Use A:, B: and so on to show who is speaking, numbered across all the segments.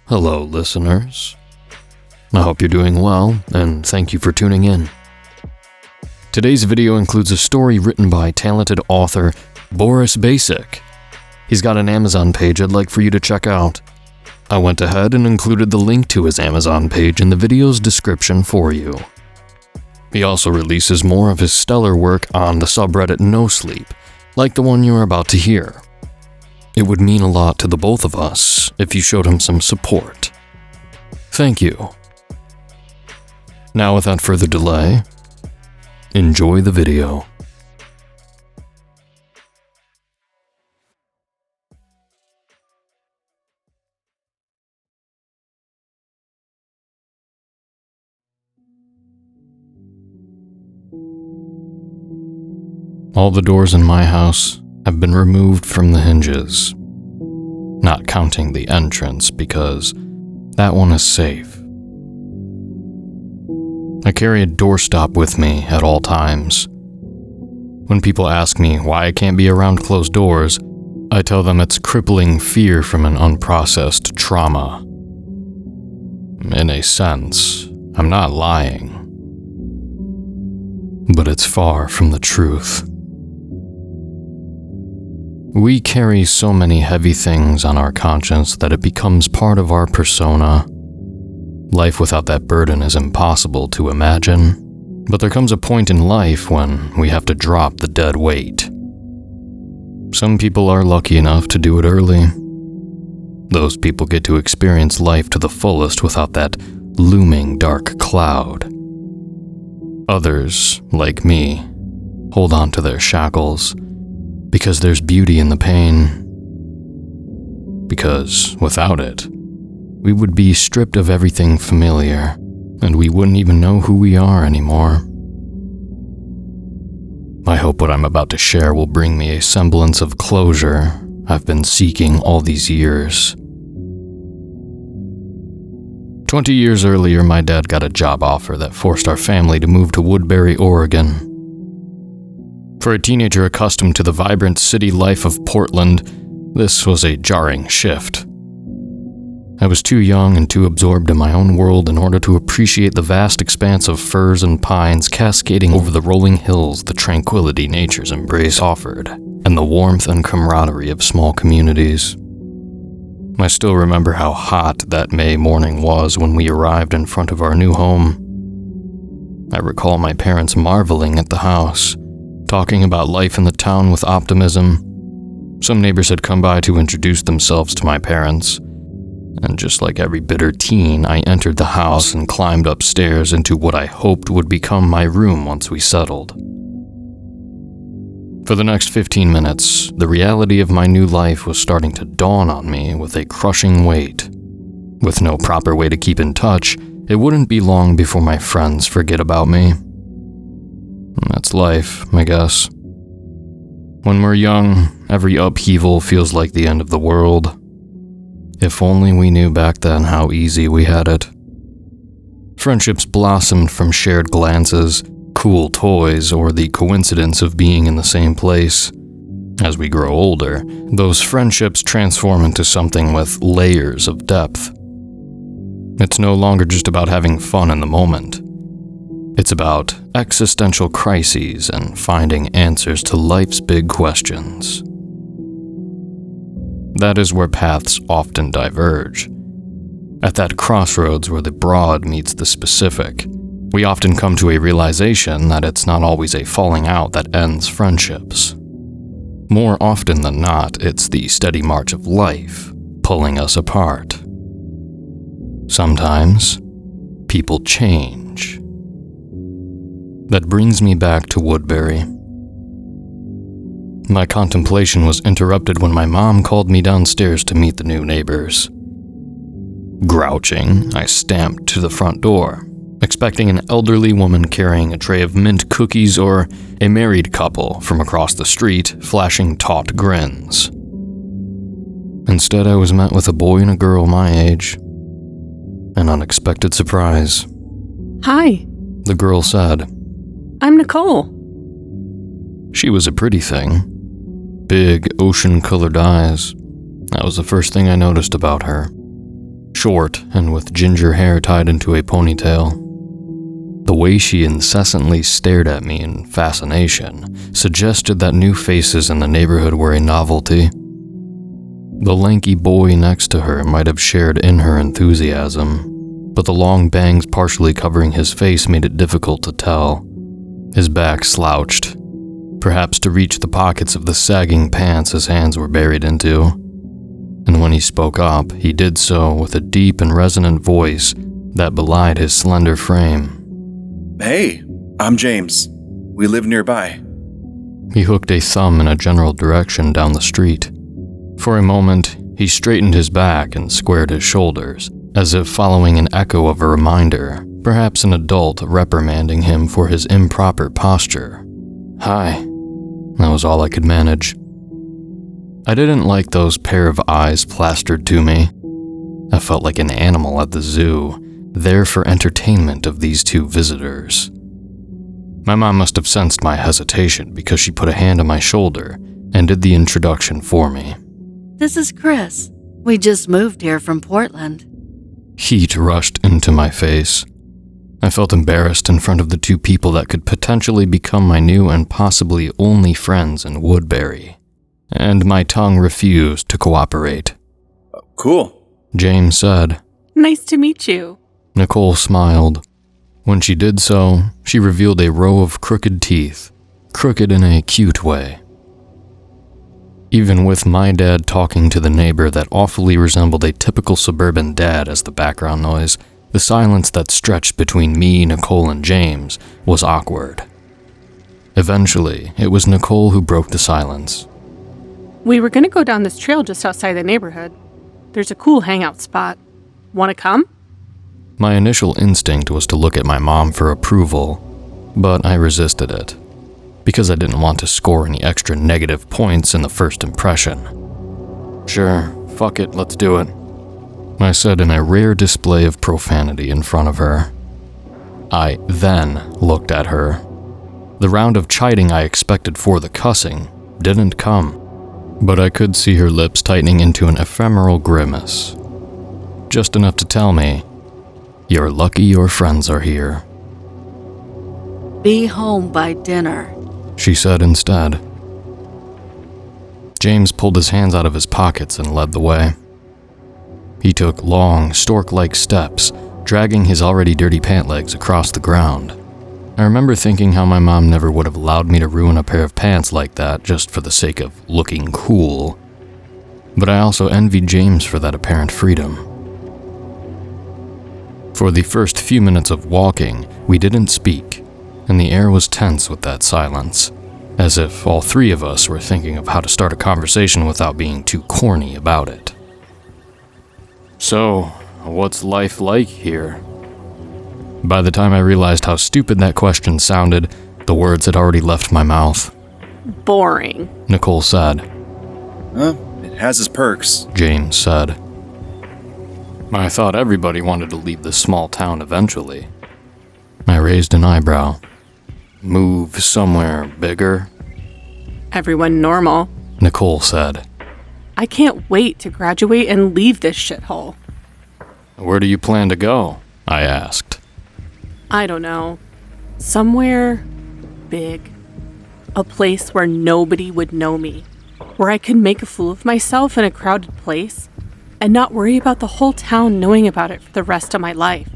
A: Hello, listeners. I hope you're doing well, and thank you for tuning in. Today's video includes a story written by talented author Boris Bacic. He's got an Amazon page I'd like for you to check out. I went ahead and included the link to his Amazon page in the video's description for you. He also releases more of his stellar work on the subreddit No Sleep, like the one you're about to hear. It would mean a lot to the both of us if you showed him some support. Thank you. Now, without further delay, enjoy the video. All the doors in my house have been removed from the hinges, not counting the entrance because that one is safe. I carry a doorstop with me at all times. When people ask me why I can't be around closed doors, I tell them it's crippling fear from an unprocessed trauma. In a sense, I'm not lying, but it's far from the truth. We carry so many heavy things on our conscience that it becomes part of our persona. Life without that burden is impossible to imagine, but there comes a point in life when we have to drop the dead weight. Some people are lucky enough to do it early. Those people get to experience life to the fullest without that looming dark cloud. Others, like me, hold on to their shackles, because there's beauty in the pain. Because without it, we would be stripped of everything familiar, and we wouldn't even know who we are anymore. I hope what I'm about to share will bring me a semblance of closure I've been seeking all these years. 20 years earlier, my dad got a job offer that forced our family to move to Woodburry, Oregon. For a teenager accustomed to the vibrant city life of Portland, this was a jarring shift. I was too young and too absorbed in my own world in order to appreciate the vast expanse of firs and pines cascading over the rolling hills the tranquility nature's embrace offered, and the warmth and camaraderie of small communities. I still remember how hot that May morning was when we arrived in front of our new home. I recall my parents marveling at the house, talking about life in the town with optimism. Some neighbors had come by to introduce themselves to my parents, and just like every bitter teen, I entered the house and climbed upstairs into what I hoped would become my room once we settled. For the next 15 minutes, the reality of my new life was starting to dawn on me with a crushing weight. With no proper way to keep in touch, it wouldn't be long before my friends forget about me. That's life, I guess. When we're young, every upheaval feels like the end of the world. If only we knew back then how easy we had it. Friendships blossomed from shared glances, cool toys, or the coincidence of being in the same place. As we grow older, those friendships transform into something with layers of depth. It's no longer just about having fun in the moment. It's about existential crises and finding answers to life's big questions. That is where paths often diverge. At that crossroads where the broad meets the specific, we often come to a realization that it's not always a falling out that ends friendships. More often than not, it's the steady march of life pulling us apart. Sometimes, people change. That brings me back to Woodburry. My contemplation was interrupted when my mom called me downstairs to meet the new neighbors. Grouching, I stamped to the front door, expecting an elderly woman carrying a tray of mint cookies or a married couple from across the street flashing taut grins. Instead, I was met with a boy and a girl my age. An unexpected surprise.
B: Hi,
A: the girl said.
B: I'm Nicole.
A: She was a pretty thing. Big, ocean-colored eyes. That was the first thing I noticed about her. short and with ginger hair tied into a ponytail. The way she incessantly stared at me in fascination suggested that new faces in the neighborhood were a novelty. The lanky boy next to her might have shared in her enthusiasm, but the long bangs partially covering his face made it difficult to tell. His back slouched, perhaps to reach the pockets of the sagging pants his hands were buried into. And when he spoke up, he did so with a deep and resonant voice that belied his slender frame.
C: Hey, I'm James. We live nearby.
A: He hooked a thumb in a general direction down the street. For a moment, he straightened his back and squared his shoulders, as if following an echo of a reminder, perhaps an adult reprimanding him for his improper posture. Hi. That was all I could manage. I didn't like those pair of eyes plastered to me. I felt like an animal at the zoo, there for entertainment of these two visitors. My mom must have sensed my hesitation because she put a hand on my shoulder and did the introduction for me.
D: This is Chris. We just moved here from Portland.
A: Heat rushed into my face. I felt embarrassed in front of the two people that could potentially become my new and possibly only friends in Woodburry. And my tongue refused to cooperate.
C: Cool,
A: James said.
B: Nice to meet you.
A: Nicole smiled. When she did so, she revealed a row of crooked teeth, crooked in a cute way. Even with my dad talking to the neighbor that awfully resembled a typical suburban dad as the background noise, the silence that stretched between me, Nicole, and James was awkward. Eventually, it was Nicole who broke the silence.
B: We were going to go down this trail just outside the neighborhood. There's a cool hangout spot. Want to come?
A: My initial instinct was to look at my mom for approval, but I resisted it, because I didn't want to score any extra negative points in the first impression. Sure, fuck it, let's do it, I said in a rare display of profanity in front of her. I then looked at her. The round of chiding I expected for the cussing didn't come, but I could see her lips tightening into an ephemeral grimace. Just enough to tell me, "You're lucky your friends are here."
D: Be home by dinner,
A: she said instead. James pulled his hands out of his pockets and led the way. He took long, stork-like steps, dragging his already dirty pant legs across the ground. I remember thinking how my mom never would have allowed me to ruin a pair of pants like that just for the sake of looking cool. But I also envied James for that apparent freedom. For the first few minutes of walking, we didn't speak, and the air was tense with that silence, as if all three of us were thinking of how to start a conversation without being too corny about it. So, what's life like here? By the time I realized how stupid that question sounded, the words had already left my mouth.
B: Boring,
A: Nicole said.
C: It has its perks,
A: James said. I thought everybody wanted to leave this small town eventually. I raised an eyebrow. Move somewhere bigger?
B: Everyone normal.
A: Nicole said.
B: I can't wait to graduate and leave this shithole.
A: Where do you plan to go? I asked.
B: I don't know. Somewhere big. A place where nobody would know me. Where I could make a fool of myself in a crowded place and not worry about the whole town knowing about it for the rest of my life.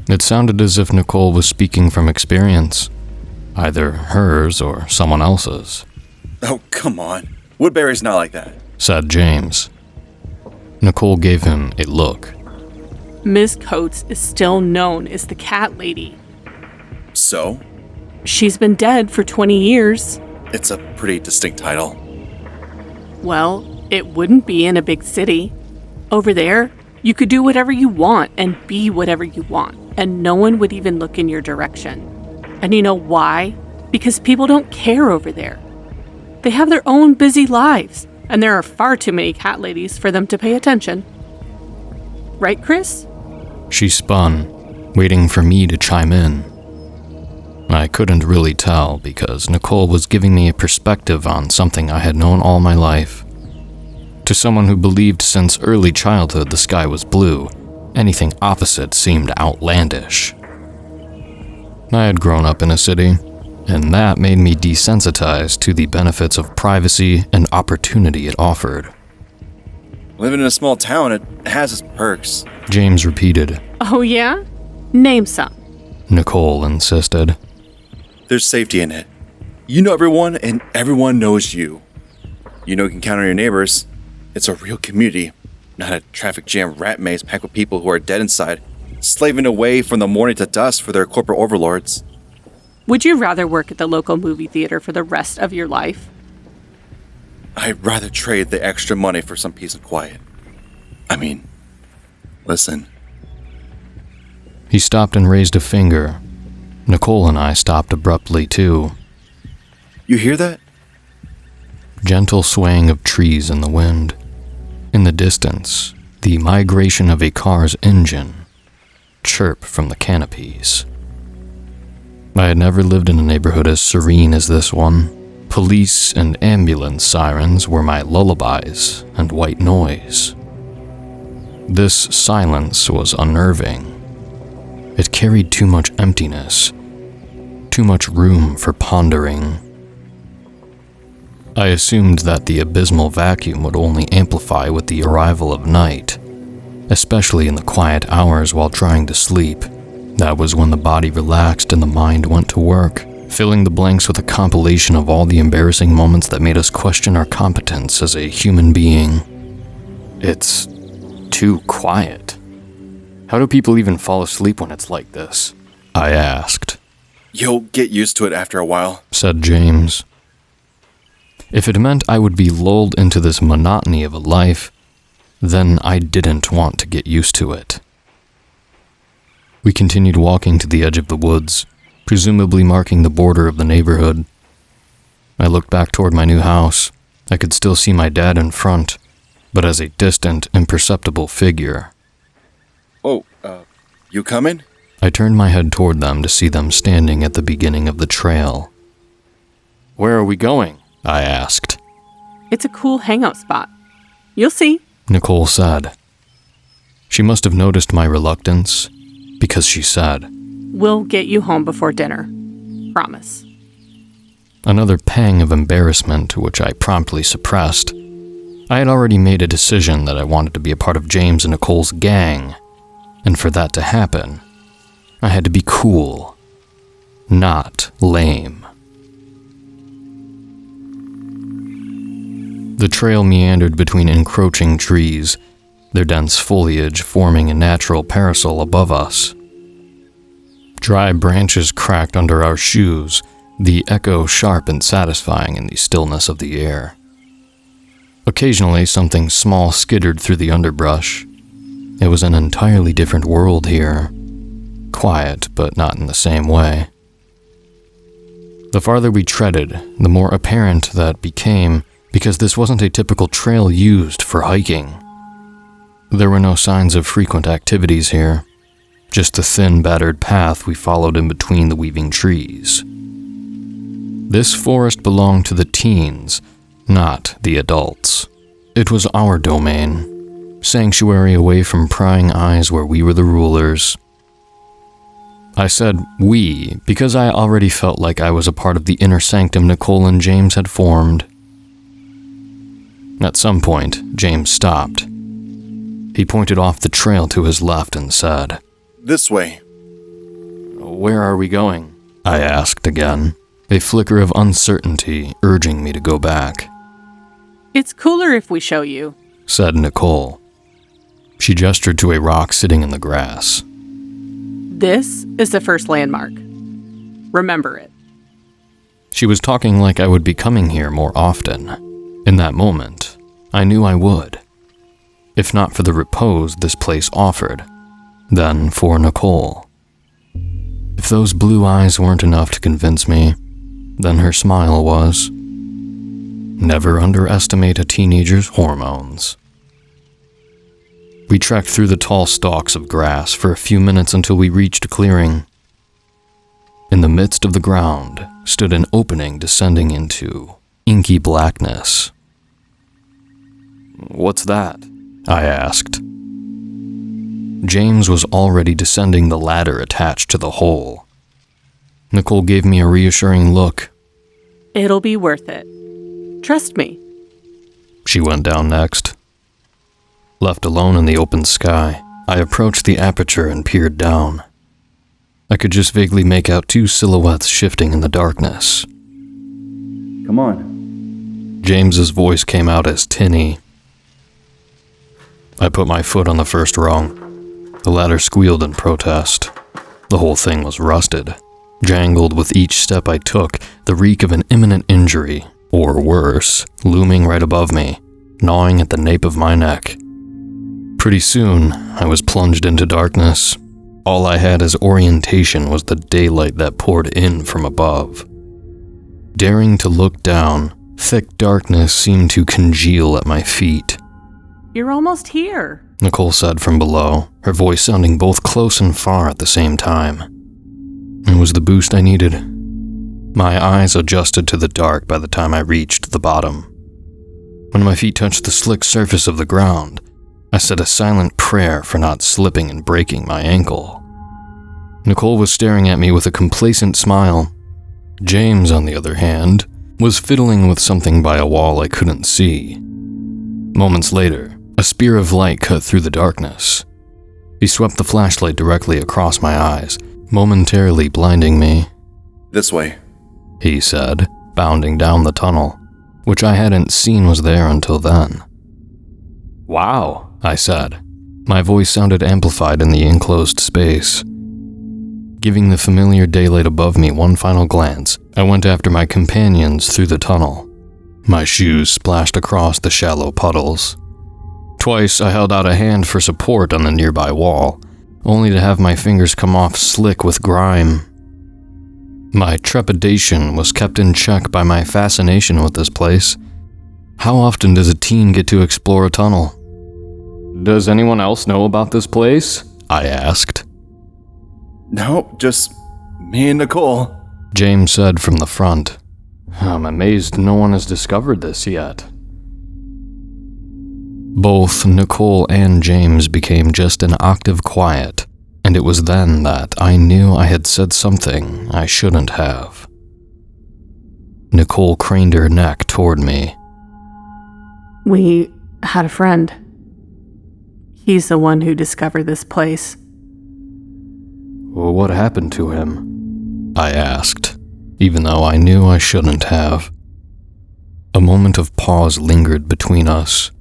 A: It sounded as if Nicole was speaking from experience, either hers or someone else's.
C: Oh, come on. Woodbury's not like that,
A: said James. Nicole gave him a look.
B: Miss Coates is still known as the Cat Lady.
C: So?
B: She's been dead for 20 years.
C: It's a pretty distinct title.
B: Well, it wouldn't be in a big city. Over there, you could do whatever you want and be whatever you want, and no one would even look in your direction. And you know why? Because people don't care over there. They have their own busy lives, and there are far too many cat ladies for them to pay attention. Right, Chris?
A: She spun, waiting for me to chime in. I couldn't really tell because Nicole was giving me a perspective on something I had known all my life. To someone who believed since early childhood the sky was blue, Anything opposite seemed outlandish. I had grown up in a city, and that made me desensitized to the benefits of privacy and opportunity it offered.
C: Living in a small town, it has its perks.
A: James repeated.
B: Oh, yeah? Name some.
A: Nicole insisted.
C: There's safety in it. You know everyone, and everyone knows you. You know you can count on your neighbors. It's a real community, not a traffic jam rat maze packed with people who are dead inside, slaving away from the morning to dusk for their corporate overlords.
B: Would you rather work at the local movie theater for the rest of your life?
C: I'd rather trade the extra money for some peace and quiet. Listen.
A: He stopped and raised a finger. Nicole and I stopped abruptly, too.
C: You hear that?
A: Gentle swaying of trees in the wind. In the distance, the migration of a car's engine. Chirp from the canopies. I had never lived in a neighborhood as serene as this one. Police and ambulance sirens were my lullabies and white noise. This silence was unnerving. It carried too much emptiness, too much room for pondering. I assumed that the abysmal vacuum would only amplify with the arrival of night, especially in the quiet hours while trying to sleep. That was when the body relaxed and the mind went to work, filling the blanks with a compilation of all the embarrassing moments that made us question our competence as a human being. It's too quiet. How do people even fall asleep when it's like this? I asked.
C: You'll get used to it after a while,
A: said James. If it meant I would be lulled into this monotony of a life, then I didn't want to get used to it. We continued walking to the edge of the woods, presumably marking the border of the neighborhood. I looked back toward my new house. I could still see my dad in front, but as a distant, imperceptible figure.
C: Oh, you coming?
A: I turned my head toward them to see them standing at the beginning of the trail. Where are we going? I asked.
B: It's a cool hangout spot. You'll see,
A: Nicole said. She must have noticed my reluctance, because she said,
B: we'll get you home before dinner. Promise.
A: Another pang of embarrassment, which I promptly suppressed. I had already made a decision that I wanted to be a part of James and Nicole's gang, and for that to happen, I had to be cool, not lame. The trail meandered between encroaching trees, their dense foliage forming a natural parasol above us. Dry branches cracked under our shoes, the echo sharp and satisfying in the stillness of the air. Occasionally, something small skittered through the underbrush. It was an entirely different world here. Quiet, but not in the same way. The farther we treaded, the more apparent that became, because this wasn't a typical trail used for hiking. There were no signs of frequent activities here, just the thin, battered path we followed in between the weaving trees. This forest belonged to the teens, not the adults. It was our domain, sanctuary away from prying eyes where we were the rulers. I said we because I already felt like I was a part of the inner sanctum Nicole and James had formed. At some point, James stopped. He pointed off the trail to his left and said,
C: This way.
A: Where are we going? I asked again, a flicker of uncertainty urging me to go back.
B: It's cooler if we show you,
A: said Nicole. She gestured to a rock sitting in the grass.
B: This is the first landmark. Remember it.
A: She was talking like I would be coming here more often. In that moment, I knew I would. If not for the repose this place offered, then for Nicole. If those blue eyes weren't enough to convince me, then her smile was. Never underestimate a teenager's hormones. We trekked through the tall stalks of grass for a few minutes until we reached a clearing. In the midst of the ground stood an opening descending into inky blackness. What's that? I asked. James was already descending the ladder attached to the hole. Nicole gave me a reassuring look.
B: It'll be worth it. Trust me.
A: She went down next. Left alone in the open sky, I approached the aperture and peered down. I could just vaguely make out two silhouettes shifting in the darkness.
C: Come on.
A: James's voice came out as tinny. I put my foot on the first rung. The ladder squealed in protest. The whole thing was rusted, jangled with each step I took, the reek of an imminent injury, or worse, looming right above me, gnawing at the nape of my neck. Pretty soon, I was plunged into darkness. All I had as orientation was the daylight that poured in from above. Daring to look down, thick darkness seemed to congeal at my feet.
B: You're almost here,
A: Nicole said from below, her voice sounding both close and far at the same time. It was the boost I needed. My eyes adjusted to the dark by the time I reached the bottom. When my feet touched the slick surface of the ground, I said a silent prayer for not slipping and breaking my ankle. Nicole was staring at me with a complacent smile. James, on the other hand, was fiddling with something by a wall I couldn't see. Moments later, a spear of light cut through the darkness. He swept the flashlight directly across my eyes, momentarily blinding me.
C: This way,
A: he said, bounding down the tunnel, which I hadn't seen was there until then. Wow, I said. My voice sounded amplified in the enclosed space. Giving the familiar daylight above me one final glance, I went after my companions through the tunnel. My shoes splashed across the shallow puddles. Twice I held out a hand for support on the nearby wall, only to have my fingers come off slick with grime. My trepidation was kept in check by my fascination with this place. How often does a teen get to explore a tunnel? Does anyone else know about this place? I asked.
C: Nope, just me and Nicole,
A: James said from the front. I'm amazed no one has discovered this yet. Both Nicole and James became just an octave quiet, and it was then that I knew I had said something I shouldn't have. Nicole craned her neck toward me.
B: We had a friend. He's the one who discovered this place.
A: Well, what happened to him? I asked, even though I knew I shouldn't have. A moment of pause lingered between us,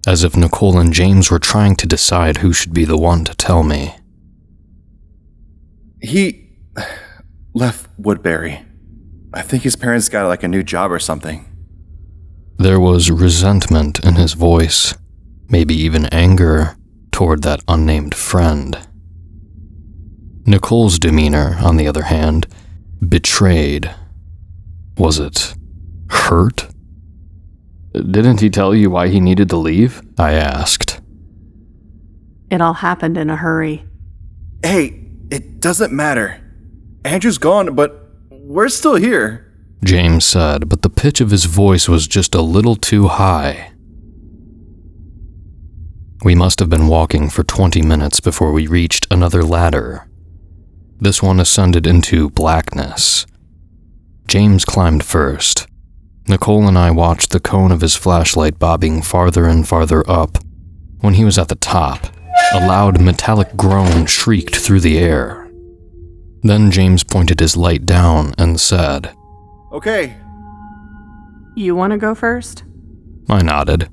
A: as if Nicole and James were trying to decide who should be the one to tell me.
C: He left Woodburry. I think his parents got like a new job or something.
A: There was resentment in his voice, maybe even anger toward that unnamed friend. Nicole's demeanor, on the other hand, betrayed. Was it hurt? Didn't he tell you why he needed to leave? I asked.
B: It all happened in a hurry.
C: Hey, it doesn't matter. Andrew's gone, but we're still here,
A: James said, but the pitch of his voice was just a little too high. We must have been walking for 20 minutes before we reached another ladder. This one ascended into blackness. James climbed first. Nicole and I watched the cone of his flashlight bobbing farther and farther up. When he was at the top, a loud metallic groan shrieked through the air. Then James pointed his light down and said,
C: Okay.
B: You want to go first?
A: I nodded.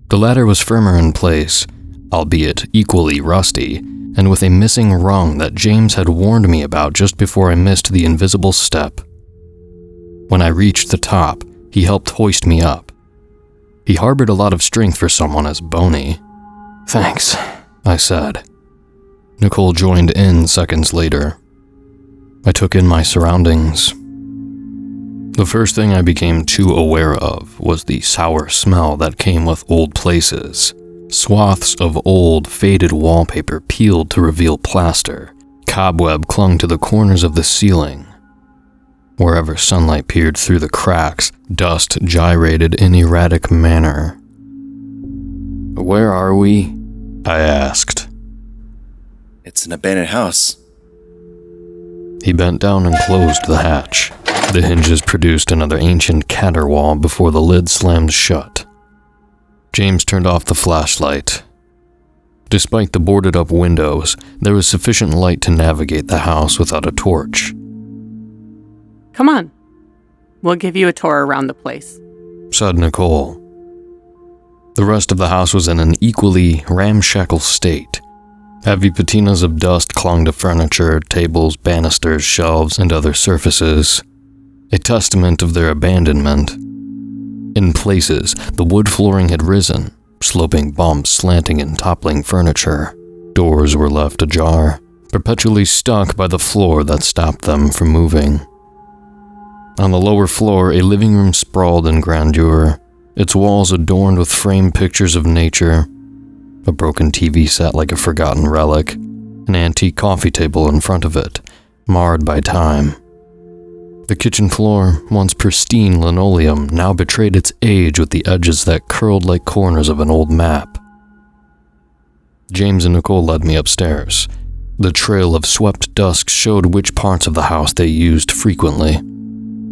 A: The ladder was firmer in place, albeit equally rusty, and with a missing rung that James had warned me about just before I missed the invisible step. When I reached the top, he helped hoist me up. He harbored a lot of strength for someone as bony. Thanks, I said. Nicole joined in seconds later. I took in my surroundings. The first thing I became too aware of was the sour smell that came with old places. Swaths of old, faded wallpaper peeled to reveal plaster. Cobweb clung to the corners of the ceiling. Wherever sunlight peered through the cracks, dust gyrated in erratic manner. Where are we? I asked.
C: It's an abandoned house.
A: He bent down and closed the hatch. The hinges produced another ancient caterwaul before the lid slammed shut. James turned off the flashlight. Despite the boarded-up windows, there was sufficient light to navigate the house without a torch.
B: Come on. We'll give you a tour around the place,
A: said Nicole. The rest of the house was in an equally ramshackle state. Heavy patinas of dust clung to furniture, tables, banisters, shelves, and other surfaces, a testament of their abandonment. In places, the wood flooring had risen, sloping bumps slanting and toppling furniture. Doors were left ajar, perpetually stuck by the floor that stopped them from moving. On the lower floor, a living room sprawled in grandeur, its walls adorned with framed pictures of nature. A broken TV sat like a forgotten relic, an antique coffee table in front of it, marred by time. The kitchen floor, once pristine linoleum, now betrayed its age with the edges that curled like corners of an old map. James and Nicole led me upstairs. The trail of swept dust showed which parts of the house they used frequently.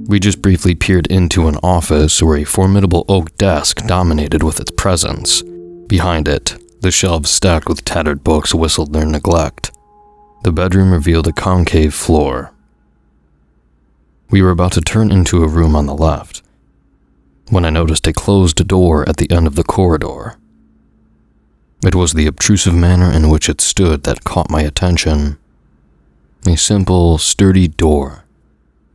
A: We just briefly peered into an office where a formidable oak desk dominated with its presence. Behind it, the shelves stacked with tattered books whistled their neglect. The bedroom revealed a concave floor. We were about to turn into a room on the left, when I noticed a closed door at the end of the corridor. It was the obtrusive manner in which it stood that caught my attention. A simple, sturdy door,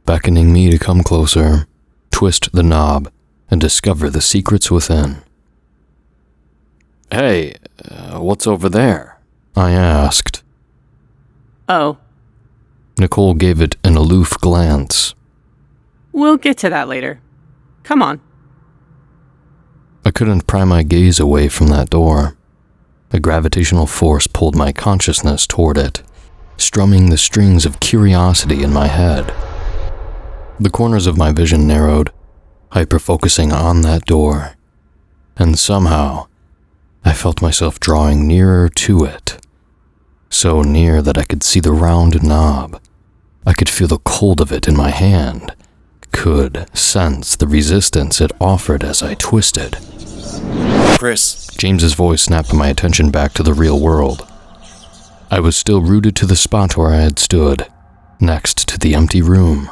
A: beckoning me to come closer, twist the knob, and discover the secrets within. "Hey, what's over there?" I asked.
B: Oh.
A: Nicole gave it an aloof glance.
B: We'll get to that later. Come on.
A: I couldn't pry my gaze away from that door. A gravitational force pulled my consciousness toward it, strumming the strings of curiosity in my head. The corners of my vision narrowed, hyper-focusing on that door, and somehow, I felt myself drawing nearer to it. So near that I could see the round knob. I could feel the cold of it in my hand, could sense the resistance it offered as I twisted.
C: Chris.
A: James's voice snapped my attention back to the real world. I was still rooted to the spot where I had stood, next to the empty room.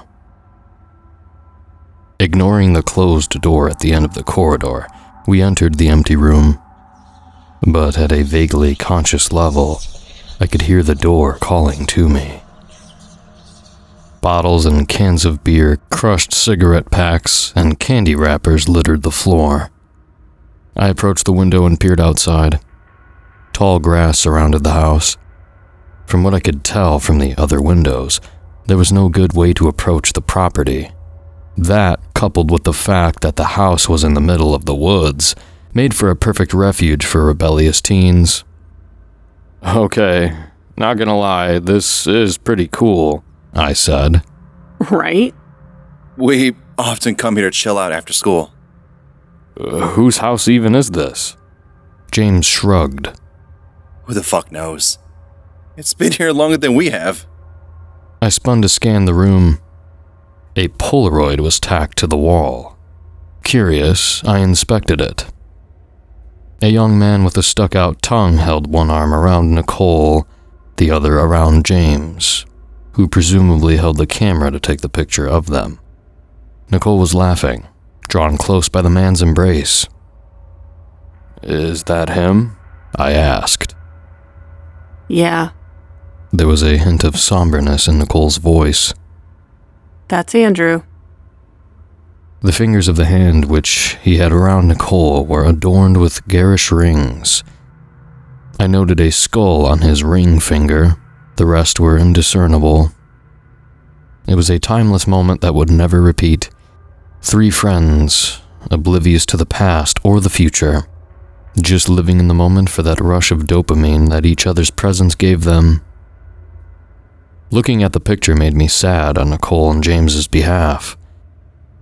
A: Ignoring the closed door at the end of the corridor, we entered the empty room. But at a vaguely conscious level, I could hear the door calling to me. Bottles and cans of beer, crushed cigarette packs, and candy wrappers littered the floor. I approached the window and peered outside. Tall grass surrounded the house. From what I could tell from the other windows, there was no good way to approach the property. That, coupled with the fact that the house was in the middle of the woods, made for a perfect refuge for rebellious teens. "Okay, not gonna lie, this is pretty cool," I said.
B: Right?
C: We often come here to chill out after school.
A: Whose house even is this? James shrugged.
C: Who the fuck knows? It's been here longer than we have.
A: I spun to scan the room. A Polaroid was tacked to the wall. Curious, I inspected it. A young man with a stuck-out tongue held one arm around Nicole, the other around James, who presumably held the camera to take the picture of them. Nicole was laughing, drawn close by the man's embrace. "Is that him?" I asked.
B: Yeah,
A: There was a hint of somberness in Nicole's voice.
B: that's Andrew.
A: The fingers of the hand which he had around Nicole were adorned with garish rings. I noted a skull on his ring finger. The rest were indiscernible. It was a timeless moment that would never repeat. Three friends, oblivious to the past or the future, just living in the moment for that rush of dopamine that each other's presence gave them. Looking at the picture made me sad on Nicole and James's behalf.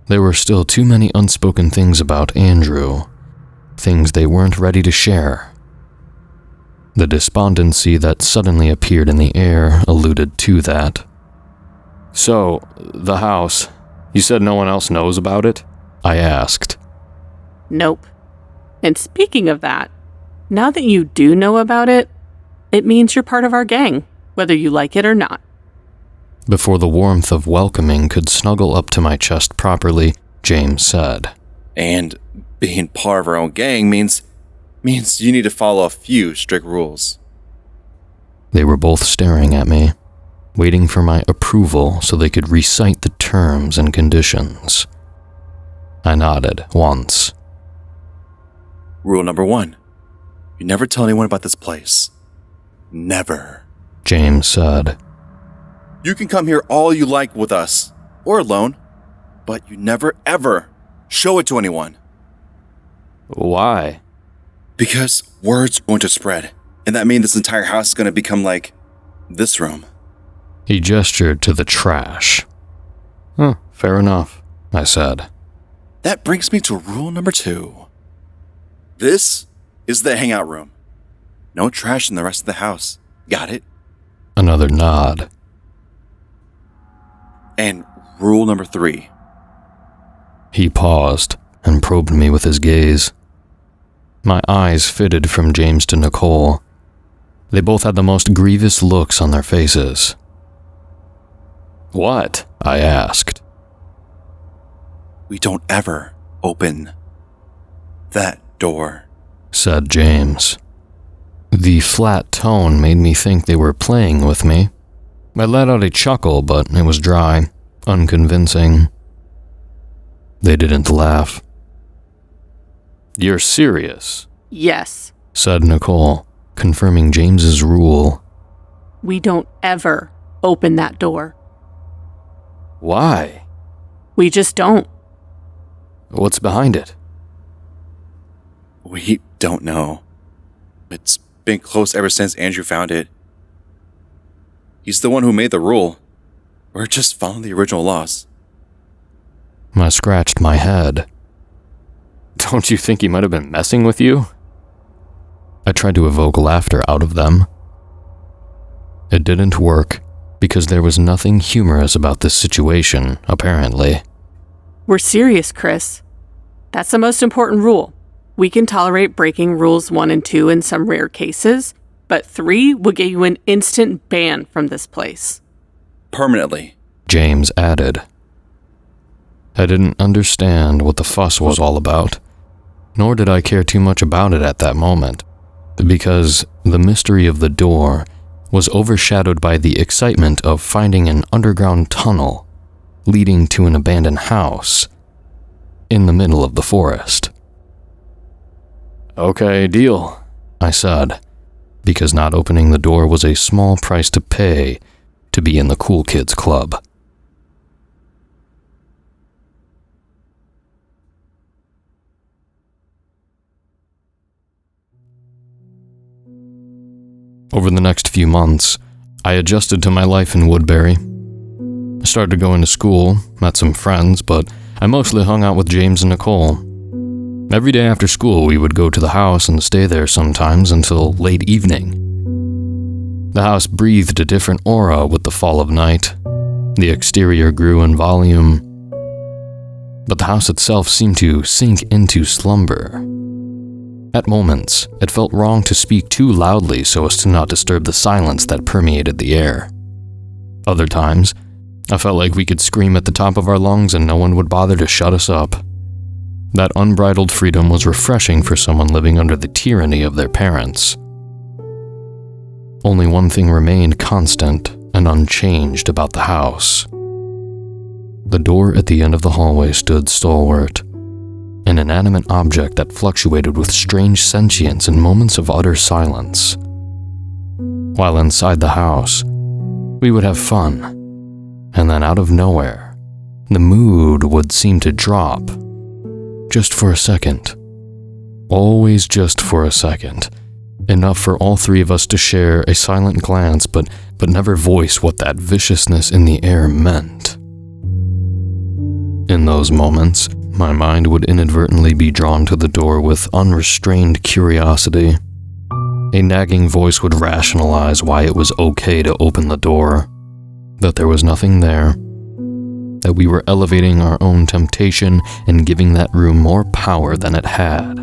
A: There were still too many unspoken things about Andrew, things they weren't ready to share. The despondency that suddenly appeared in the air alluded to that. So, the house, you said no one else knows about it? I asked.
B: Nope. And speaking of that, now that you do know about it, it means you're part of our gang, whether you like it or not.
A: Before the warmth of welcoming could snuggle up to my chest properly, James said.
C: And being part of our own gang means you need to follow a few strict rules.
A: They were both staring at me, waiting for my approval so they could recite the terms and conditions. I nodded once.
C: Rule number 1. You never tell anyone about this place. Never.
A: James said.
C: You can come here all you like with us, or alone, but you never ever show it to anyone.
A: Why?
C: Because word's going to spread, and that means this entire house is going to become like this room.
A: He gestured to the trash. Fair enough, I said.
C: That brings me to rule number 2. This is the hangout room. No trash in the rest of the house. Got it?
A: Another nod.
C: And rule number 3.
A: He paused and probed me with his gaze. My eyes fitted from James to Nicole. They both had the most grievous looks on their faces. What? I asked.
C: We don't ever open that door,
A: said James. The flat tone made me think they were playing with me. I let out a chuckle, but it was dry, unconvincing. They didn't laugh. You're serious?
B: Yes,
A: said Nicole, confirming James's rule.
B: we don't ever open that door.
A: Why?
B: We just don't.
A: What's behind it?
C: We don't know. It's been closed ever since Andrew found it. He's the one who made the rule. We're just following the original laws.
A: I scratched my head. Don't you think he might have been messing with you? I tried to evoke laughter out of them. It didn't work, because there was nothing humorous about this situation, apparently.
B: We're serious, Chris. That's the most important rule. We can tolerate breaking rules 1 and 2 in some rare cases, but 3 will get you an instant ban from this place.
C: Permanently,
A: James added. I didn't understand what the fuss was all about, nor did I care too much about it at that moment, because the mystery of the door was overshadowed by the excitement of finding an underground tunnel leading to an abandoned house in the middle of the forest. Okay, deal, I said, because not opening the door was a small price to pay to be in the cool kids club. Over the next few months, I adjusted to my life in Woodburry. I started going to school, met some friends, but I mostly hung out with James and Nicole. Every day after school, we would go to the house and stay there sometimes until late evening. The house breathed a different aura with the fall of night. The exterior grew in volume, but the house itself seemed to sink into slumber. At moments, it felt wrong to speak too loudly so as to not disturb the silence that permeated the air. Other times, I felt like we could scream at the top of our lungs and no one would bother to shut us up. That unbridled freedom was refreshing for someone living under the tyranny of their parents. Only one thing remained constant and unchanged about the house. The door at the end of the hallway stood stalwart, an inanimate object that fluctuated with strange sentience in moments of utter silence. While inside the house, we would have fun, and then out of nowhere, the mood would seem to drop. Just for a second. Always just for a second. Enough for all three of us to share a silent glance, but never voice what that viciousness in the air meant. In those moments, my mind would inadvertently be drawn to the door with unrestrained curiosity. A nagging voice would rationalize why it was okay to open the door, that there was nothing there, that we were elevating our own temptation and giving that room more power than it had.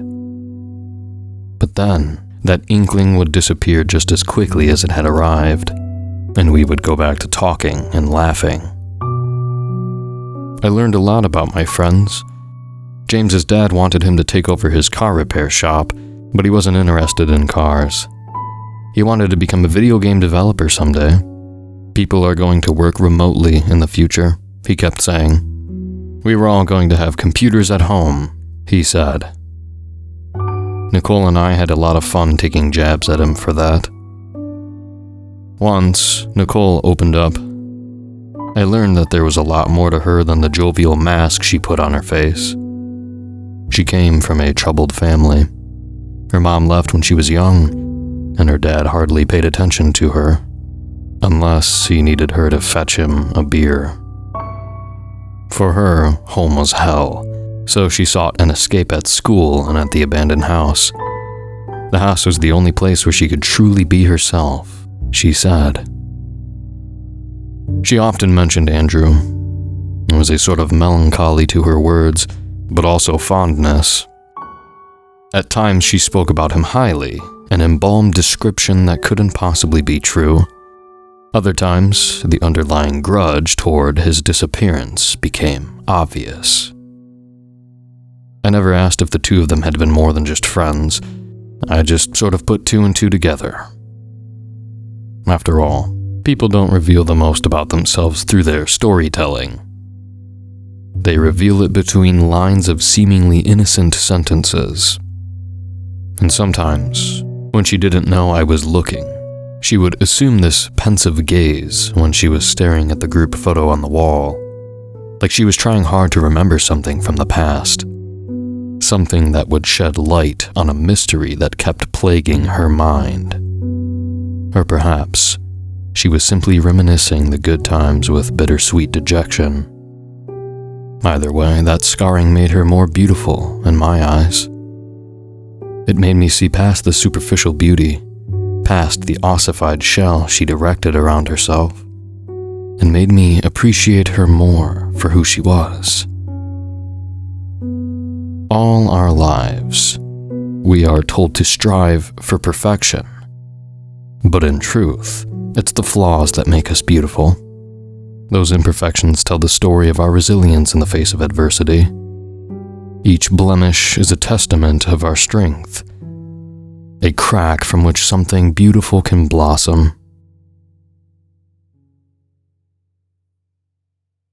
A: But then, that inkling would disappear just as quickly as it had arrived, and we would go back to talking and laughing. I learned a lot about my friends. James's dad wanted him to take over his car repair shop, but he wasn't interested in cars. He wanted to become a video game developer someday. People are going to work remotely in the future, he kept saying. We were all going to have computers at home, he said. Nicole and I had a lot of fun taking jabs at him for that. Once, Nicole opened up. I learned that there was a lot more to her than the jovial mask she put on her face. She came from a troubled family. Her mom left when she was young, and her dad hardly paid attention to her, unless he needed her to fetch him a beer. For her, home was hell, so she sought an escape at school and at the abandoned house. The house was the only place where she could truly be herself, she said. She often mentioned Andrew. There was a sort of melancholy to her words, but also fondness. At times she spoke about him highly, an embalmed description that couldn't possibly be true. Other times, the underlying grudge toward his disappearance became obvious. I never asked if the two of them had been more than just friends. I just sort of put two and two together. After all, people don't reveal the most about themselves through their storytelling. They reveal it between lines of seemingly innocent sentences. And sometimes, when she didn't know I was looking, she would assume this pensive gaze when she was staring at the group photo on the wall, like she was trying hard to remember something from the past. Something that would shed light on a mystery that kept plaguing her mind. Or perhaps, she was simply reminiscing the good times with bittersweet dejection. Either way, that scarring made her more beautiful in my eyes. It made me see past the superficial beauty, past the ossified shell she'd erected around herself, and made me appreciate her more for who she was. All our lives, we are told to strive for perfection. But in truth, it's the flaws that make us beautiful. Those imperfections tell the story of our resilience in the face of adversity. Each blemish is a testament of our strength, a crack from which something beautiful can blossom.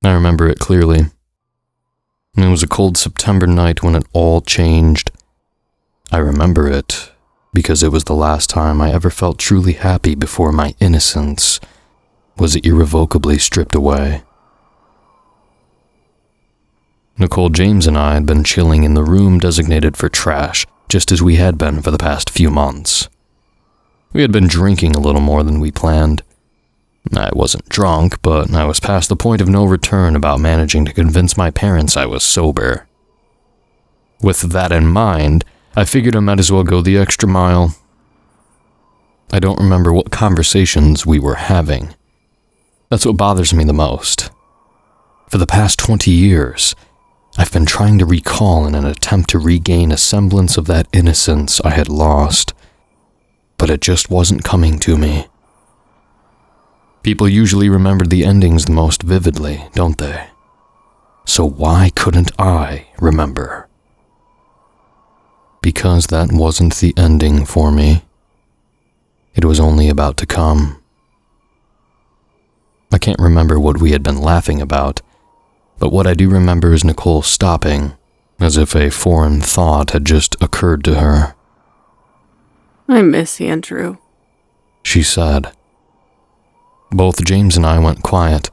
A: I remember it clearly. It was a cold September night when it all changed. I remember it because it was the last time I ever felt truly happy before my innocence was irrevocably stripped away. Nicole, James, and I had been chilling in the room designated for trash, just as we had been for the past few months. We had been drinking a little more than we planned. I wasn't drunk, but I was past the point of no return about managing to convince my parents I was sober. With that in mind, I figured I might as well go the extra mile. I don't remember what conversations we were having. That's what bothers me the most. For the past 20 years, I've been trying to recall in an attempt to regain a semblance of that innocence I had lost, but it just wasn't coming to me. People usually remember the endings the most vividly, don't they? So why couldn't I remember? Because that wasn't the ending for me. It was only about to come. I can't remember what we had been laughing about, but what I do remember is Nicole stopping, as if a foreign thought had just occurred to her.
B: I miss Andrew,
A: she said. Both James and I went quiet,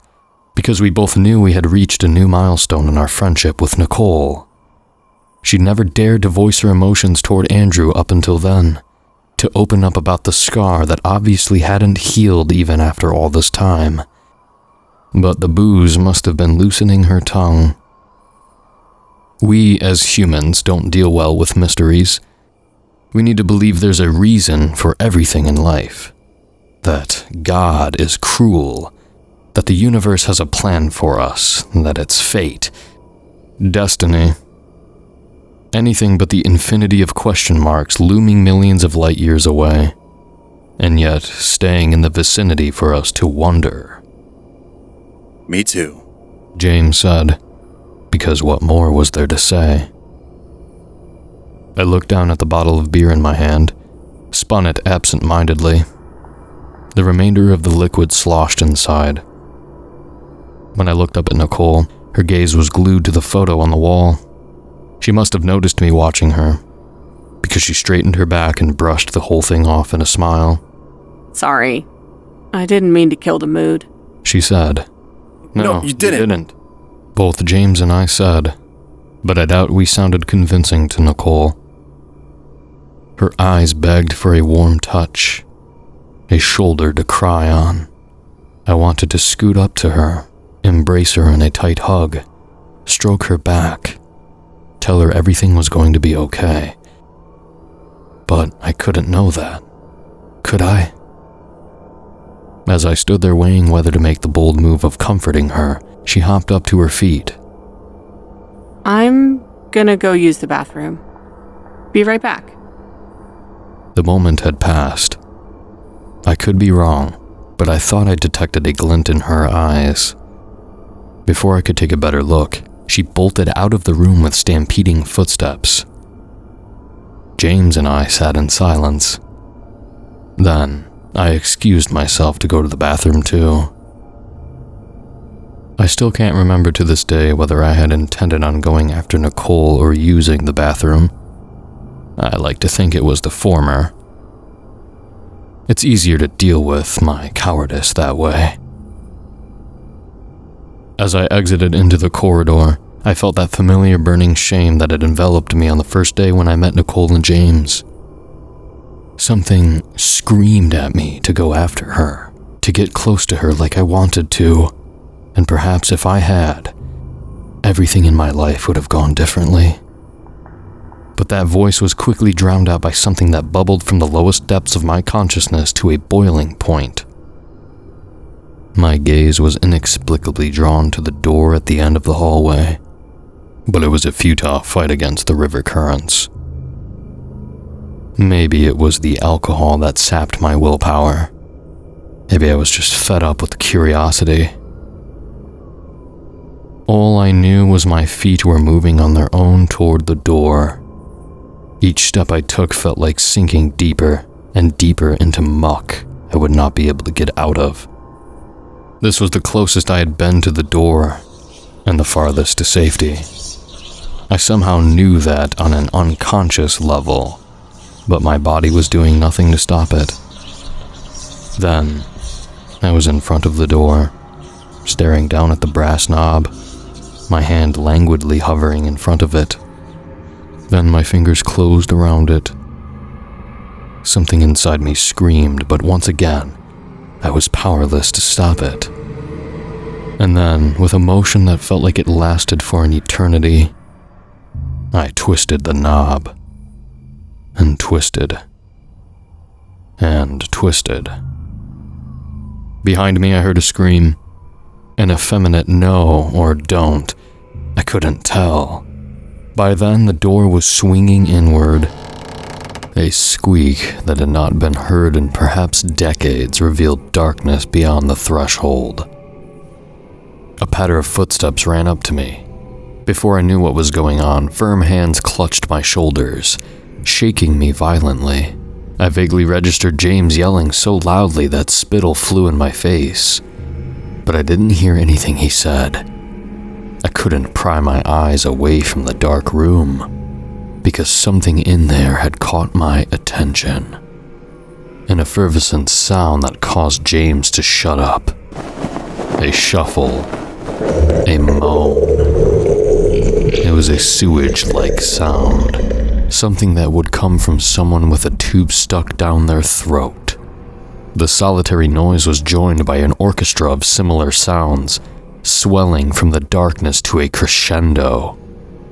A: because we both knew we had reached a new milestone in our friendship with Nicole. She'd never dared to voice her emotions toward Andrew up until then, to open up about the scar that obviously hadn't healed even after all this time. But the booze must have been loosening her tongue. We, as humans, don't deal well with mysteries. We need to believe there's a reason for everything in life. That God is cruel. That the universe has a plan for us. That it's fate. Destiny. Anything but the infinity of question marks looming millions of light years away. And yet staying in the vicinity for us to wonder.
C: Me too,
A: James said, because what more was there to say? I looked down at the bottle of beer in my hand, spun it absent-mindedly. The remainder of the liquid sloshed inside. When I looked up at Nicole, her gaze was glued to the photo on the wall. She must have noticed me watching her, because she straightened her back and brushed the whole thing off in a smile.
B: Sorry. I didn't mean to kill the mood.
A: She said.
C: No, you didn't.
A: Both James and I said, but I doubt we sounded convincing to Nicole. Her eyes begged for a warm touch, a shoulder to cry on. I wanted to scoot up to her, embrace her in a tight hug, stroke her back, tell her everything was going to be okay. But I couldn't know that, could I? As I stood there weighing whether to make the bold move of comforting her, she hopped up to her feet.
B: I'm gonna go use the bathroom. Be right back.
A: The moment had passed. I could be wrong, but I thought I detected a glint in her eyes. Before I could take a better look, she bolted out of the room with stampeding footsteps. James and I sat in silence. Then, I excused myself to go to the bathroom too. I still can't remember to this day whether I had intended on going after Nicole or using the bathroom. I like to think it was the former. It's easier to deal with my cowardice that way. As I exited into the corridor, I felt that familiar burning shame that had enveloped me on the first day when I met Nicole and James. Something screamed at me to go after her, to get close to her like I wanted to, and perhaps if I had, everything in my life would have gone differently. But that voice was quickly drowned out by something that bubbled from the lowest depths of my consciousness to a boiling point. My gaze was inexplicably drawn to the door at the end of the hallway, but it was a futile fight against the river currents. Maybe it was the alcohol that sapped my willpower. Maybe I was just fed up with curiosity. All I knew was my feet were moving on their own toward the door. Each step I took felt like sinking deeper and deeper into muck I would not be able to get out of. This was the closest I had been to the door, and the farthest to safety. I somehow knew that on an unconscious level, but my body was doing nothing to stop it. Then, I was in front of the door, staring down at the brass knob, my hand languidly hovering in front of it. Then my fingers closed around it. Something inside me screamed, but once again, I was powerless to stop it. And then, with a motion that felt like it lasted for an eternity, I twisted the knob. And twisted. And twisted. Behind me I heard a scream. An effeminate no or don't. I couldn't tell. By then the door was swinging inward. A squeak that had not been heard in perhaps decades revealed darkness beyond the threshold. A patter of footsteps ran up to me. Before I knew what was going on, firm hands clutched my shoulders, shaking me violently. I vaguely registered James yelling so loudly that spittle flew in my face, but I didn't hear anything he said. I couldn't pry my eyes away from the dark room, because something in there had caught my attention. An effervescent sound that caused James to shut up. A shuffle. A moan. It was a sewage-like sound. Something that would come from someone with a tube stuck down their throat. The solitary noise was joined by an orchestra of similar sounds, swelling from the darkness to a crescendo.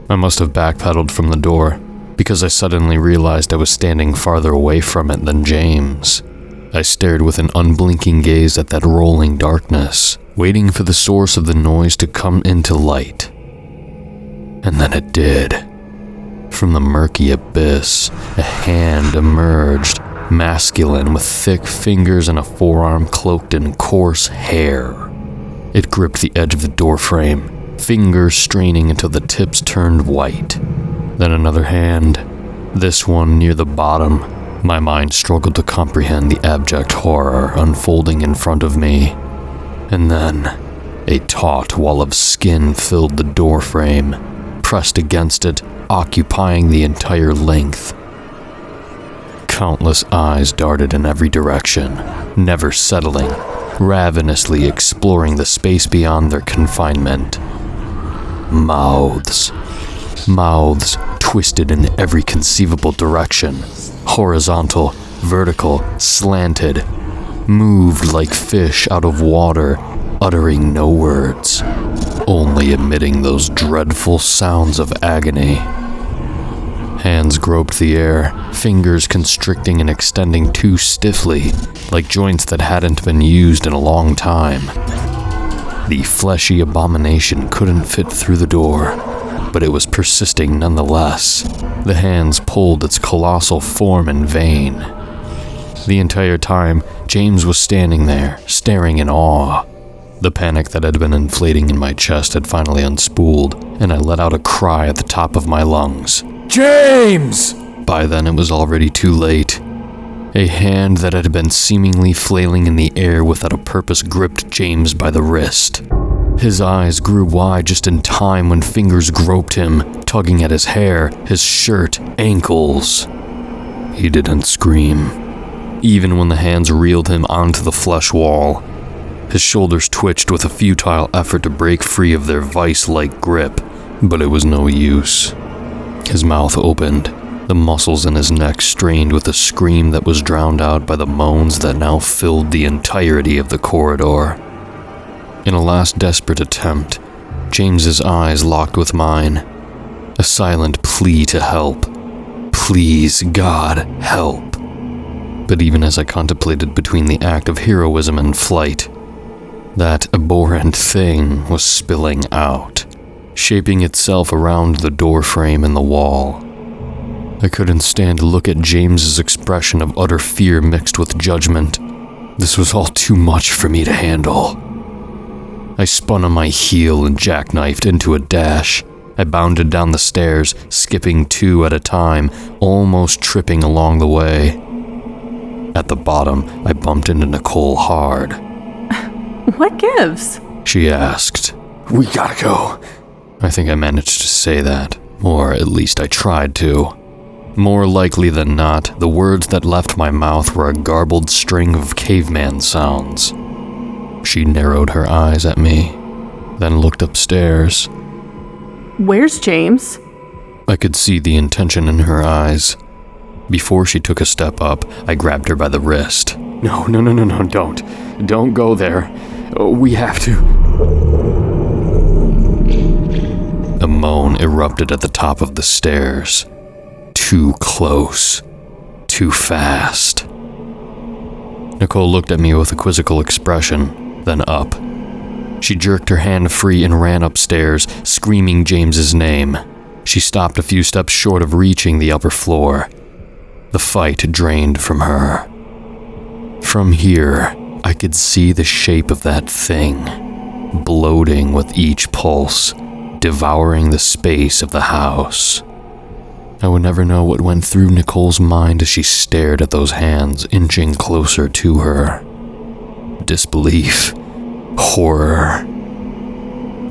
A: I must have backpedaled from the door, because I suddenly realized I was standing farther away from it than James. I stared with an unblinking gaze at that rolling darkness, waiting for the source of the noise to come into light. And then it did. From the murky abyss, a hand emerged, masculine with thick fingers and a forearm cloaked in coarse hair. It gripped the edge of the doorframe, fingers straining until the tips turned white. Then another hand, this one near the bottom. My mind struggled to comprehend the abject horror unfolding in front of me. And then, a taut wall of skin filled the doorframe, pressed against it, occupying the entire length. Countless eyes darted in every direction, never settling, ravenously exploring the space beyond their confinement. Mouths twisted in every conceivable direction, horizontal, vertical, slanted, moved like fish out of water, uttering no words, only emitting those dreadful sounds of agony. Hands groped the air, fingers constricting and extending too stiffly, like joints that hadn't been used in a long time. The fleshy abomination couldn't fit through the door, but it was persisting nonetheless. The hands pulled its colossal form in vain. The entire time, James was standing there, staring in awe. The panic that had been inflating in my chest had finally unspooled, and I let out a cry at the top of my lungs. James! By then it was already too late. A hand that had been seemingly flailing in the air without a purpose gripped James by the wrist. His eyes grew wide just in time when fingers groped him, tugging at his hair, his shirt, ankles. He didn't scream, even when the hands reeled him onto the flesh wall. His shoulders twitched with a futile effort to break free of their vice-like grip, but it was no use. His mouth opened, the muscles in his neck strained with a scream that was drowned out by the moans that now filled the entirety of the corridor. In a last desperate attempt, James's eyes locked with mine, a silent plea to help. Please, God, help. But even as I contemplated between the act of heroism and flight, that abhorrent thing was spilling out, shaping itself around the doorframe and the wall. I couldn't stand to look at James's expression of utter fear mixed with judgment. This was all too much for me to handle. I spun on my heel and jackknifed into a dash. I bounded down the stairs, skipping 2 at a time, almost tripping along the way. At the bottom, I bumped into Nicole hard.
B: What gives?
A: She asked. We gotta go. I think I managed to say that, or at least I tried to. More likely than not, the words that left my mouth were a garbled string of caveman sounds. She narrowed her eyes at me, then looked upstairs.
B: Where's James?
A: I could see the intention in her eyes. Before she took a step up, I grabbed her by the wrist. No, don't. Don't go there. We have to. A moan erupted at the top of the stairs. Too close. Too fast. Nicole looked at me with a quizzical expression, then up. She jerked her hand free and ran upstairs, screaming James's name. She stopped a few steps short of reaching the upper floor. The fight drained from her. From here, I could see the shape of that thing, bloating with each pulse, devouring the space of the house. I would never know what went through Nicole's mind as she stared at those hands inching closer to her. Disbelief. Horror.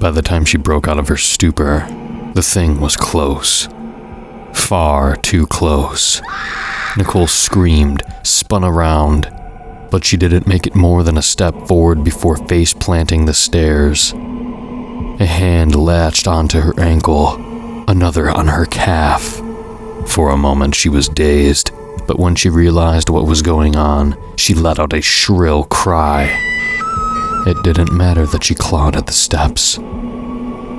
A: By the time she broke out of her stupor, the thing was close. Far too close. Nicole screamed, spun around, but she didn't make it more than a step forward before face-planting the stairs. A hand latched onto her ankle, another on her calf. For a moment she was dazed, but when she realized what was going on, she let out a shrill cry. It didn't matter that she clawed at the steps.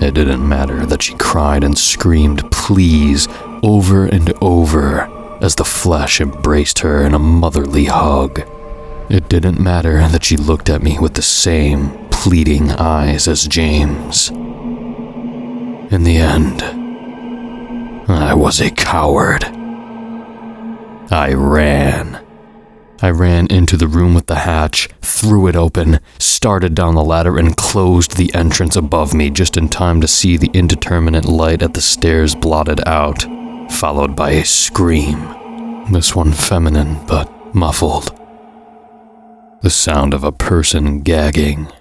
A: It didn't matter that she cried and screamed, "Please, over and over as the flesh embraced her in a motherly hug. It didn't matter that she looked at me with the same pleading eyes as James. In the end, I was a coward. I ran. I ran into the room with the hatch, threw it open, started down the ladder, and closed the entrance above me just in time to see the indeterminate light at the stairs blotted out, followed by a scream, this one feminine but muffled. The sound of a person gagging.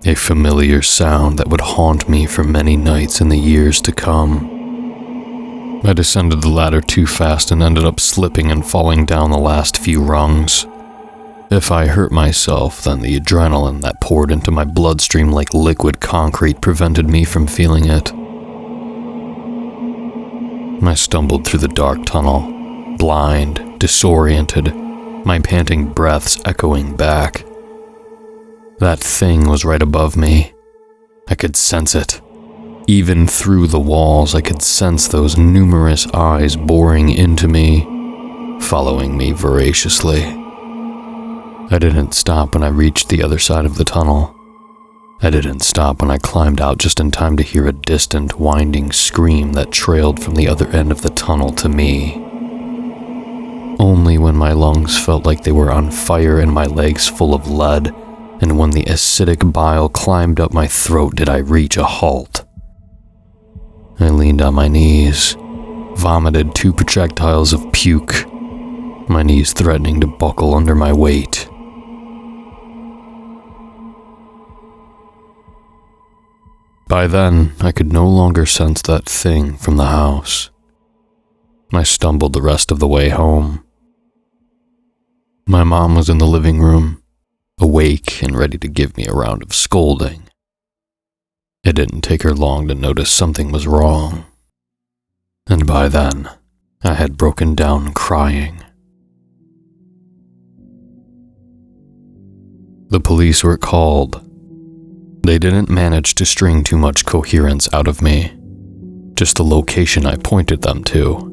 A: A familiar sound that would haunt me for many nights in the years to come. I descended the ladder too fast and ended up slipping and falling down the last few rungs. If I hurt myself, then the adrenaline that poured into my bloodstream like liquid concrete prevented me from feeling it. I stumbled through the dark tunnel, blind, disoriented, my panting breaths echoing back. That thing was right above me. I could sense it. Even through the walls, I could sense those numerous eyes boring into me, following me voraciously. I didn't stop when I reached the other side of the tunnel. I didn't stop when I climbed out just in time to hear a distant, winding scream that trailed from the other end of the tunnel to me. Only when my lungs felt like they were on fire and my legs full of lead, and when the acidic bile climbed up my throat did I reach a halt. I leaned on my knees, vomited 2 projectiles of puke, my knees threatening to buckle under my weight. By then, I could no longer sense that thing from the house. I stumbled the rest of the way home. My mom was in the living room, awake and ready to give me a round of scolding. It didn't take her long to notice something was wrong. And by then, I had broken down crying. The police were called. They didn't manage to string too much coherence out of me, just the location I pointed them to.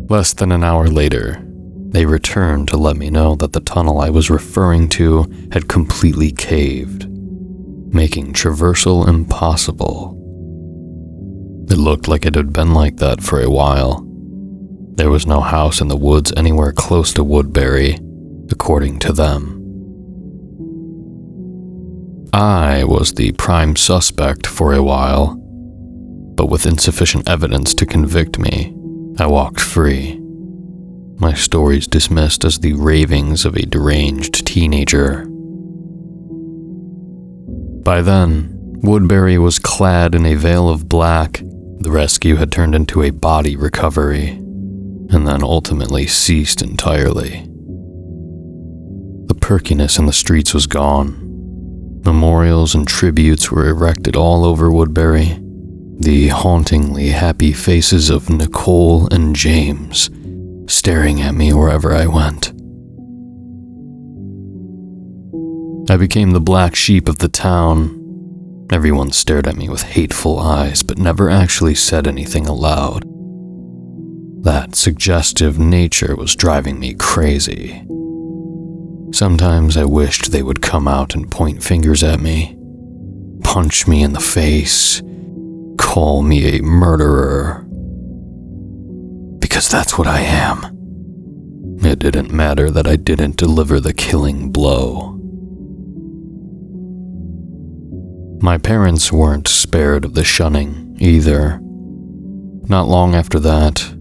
A: Less than an hour later, they returned to let me know that the tunnel I was referring to had completely caved, making traversal impossible. It looked like it had been like that for a while. There was no house in the woods anywhere close to Woodburry, according to them. I was the prime suspect for a while, but with insufficient evidence to convict me, I walked free. My stories dismissed as the ravings of a deranged teenager. By then, Woodburry was clad in a veil of black. The rescue had turned into a body recovery, and then ultimately ceased entirely. The perkiness in the streets was gone. Memorials and tributes were erected all over Woodburry. The hauntingly happy faces of Nicole and James staring at me wherever I went. I became the black sheep of the town. Everyone stared at me with hateful eyes, but never actually said anything aloud. That suggestive nature was driving me crazy. Sometimes I wished they would come out and point fingers at me, punch me in the face, call me a murderer. Because that's what I am. It didn't matter that I didn't deliver the killing blow. My parents weren't spared of the shunning, either. Not long after that,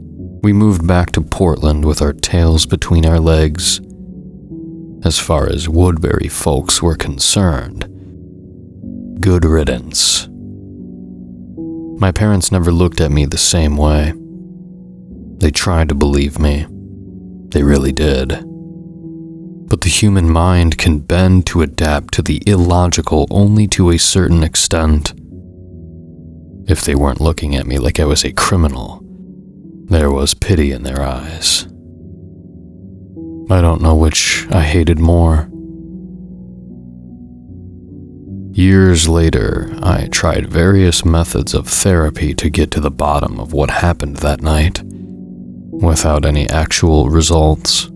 A: we moved back to Portland with our tails between our legs. As far as Woodburry folks were concerned, good riddance. My parents never looked at me the same way. They tried to believe me. They really did. But the human mind can bend to adapt to the illogical only to a certain extent. If they weren't looking at me like I was a criminal, there was pity in their eyes. I don't know which I hated more. Years later, I tried various methods of therapy to get to the bottom of what happened that night, without any actual results.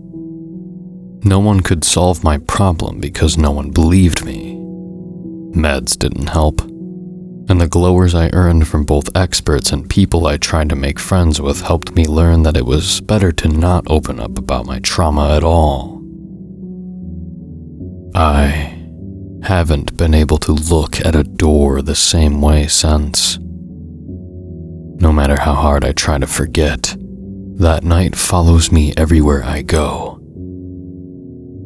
A: No one could solve my problem because no one believed me. Meds didn't help, and the glowers I earned from both experts and people I tried to make friends with helped me learn that it was better to not open up about my trauma at all. I haven't been able to look at a door the same way since. No matter how hard I try to forget, that night follows me everywhere I go.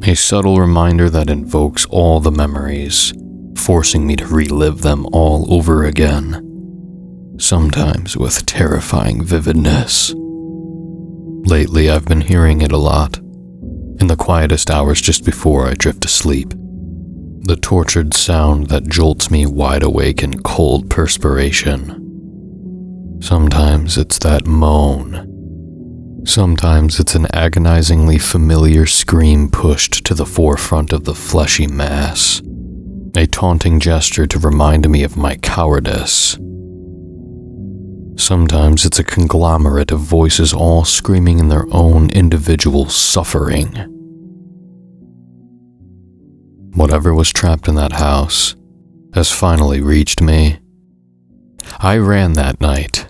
A: A subtle reminder that invokes all the memories, forcing me to relive them all over again, sometimes with terrifying vividness. Lately, I've been hearing it a lot, in the quietest hours just before I drift to sleep. The tortured sound that jolts me wide awake in cold perspiration. Sometimes it's that moan. Sometimes it's an agonizingly familiar scream pushed to the forefront of the fleshy mass. A taunting gesture to remind me of my cowardice. Sometimes it's a conglomerate of voices all screaming in their own individual suffering. Whatever was trapped in that house has finally reached me. I ran that night.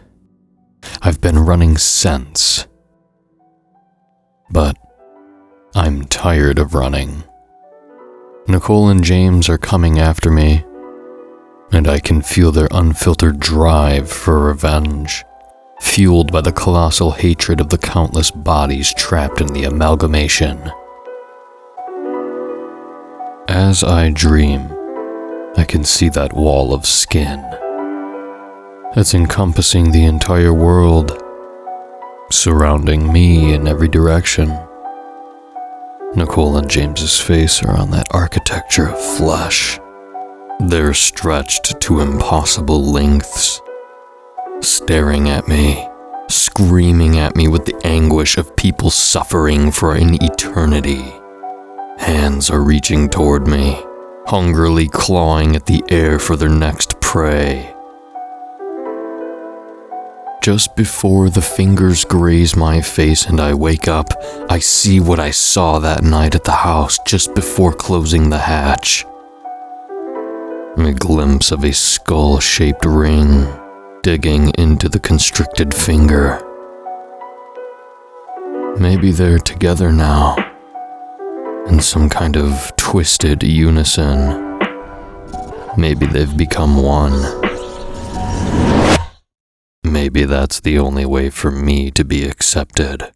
A: I've been running since. But I'm tired of running. Nicole and James are coming after me, and I can feel their unfiltered drive for revenge, fueled by the colossal hatred of the countless bodies trapped in the amalgamation. As I dream, I can see that wall of skin. It's encompassing the entire world, surrounding me in every direction. Nicole and James's face are on that architecture of flesh. They're stretched to impossible lengths, staring at me, screaming at me with the anguish of people suffering for an eternity. Hands are reaching toward me, hungrily clawing at the air for their next prey. Just before the fingers graze my face and I wake up, I see what I saw that night at the house just before closing the hatch. A glimpse of a skull-shaped ring digging into the constricted finger. Maybe they're together now, in some kind of twisted unison. Maybe they've become one. Maybe that's the only way for me to be accepted.